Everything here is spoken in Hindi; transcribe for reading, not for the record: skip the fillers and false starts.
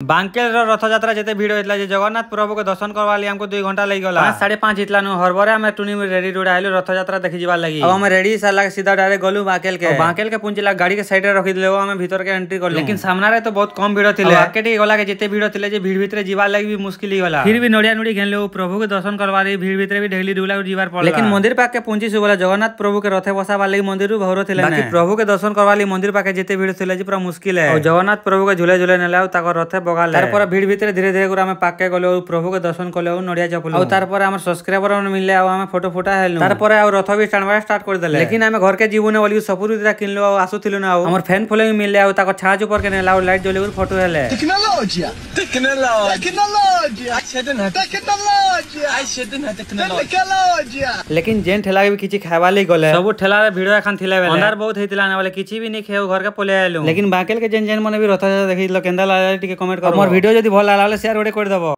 बांकेल रथयात्रा जिते भिड़ होता है जगन्नाथ प्रभु के दर्शन करवा हमको 2 घंटा लग गला 5:30 हितला हरबरे आम टूनी रेडी रोड आइलु रथयात्रा देखि जीवार लगी अब हम रेडी साला सीधा डायरेक्ट गलु बांकेल के पुंजिला गाड़ी के साइड रे रखि दिले हम भीतर के एंट्री करलु लेकिन सामना रे तो बहुत कम भीड़ थिले मार्केट गला के जिते भीड़ थिले जे भीड़ भीतर जीवार लगी भी मुश्किल ही गला फिर भी नड़िया नुड़ी घेनले प्रभु के दर्शन करवा भीड़ भीतर भी ढेली डुला जीवार पड़ला लेकिन मंदिर पाके पहुंची से बोला जगन्नाथ प्रभु के रथे बसावा लगी मंदिर भौर थिले बाकी प्रभु के दर्शन करवा मंदिर पाके जिते भीड़ थिले जे पूरा मुश्किल है जगन्नाथ प्रभु के झूले झूले नेला ताकर रथे बगाल तार भीड़ भीतर धीरे धीरे आम पाके गले प्रभु के दर्शन कले नड़िया चपल तार आम सब्सक्राइबर मिले आम फोटो फोटा हेलु तार रथ भी टाणवा स्टार्ट कर देले लेकिन आम घर के जीवन बोली सपुर किनलु आसुथिलु ना हमर फैन फॉलोइंग मिले छाज ऊपर के नेला लाइट जले फोटो हेले लेकिन जेन ठेला के भी किछि खावा ले गले सब ठेला रे भिड़ एखन थिले बेले अंदर बहुत हेतिला ना बोले किछि भी नहीं खेउ घर के पले आलु लेकिन बांकेल के जेन जेन मने भी रथ देखि केंदा लागे टिके कमेंट करो हमर वीडियो जदी भल लागले शेयर कर देबो।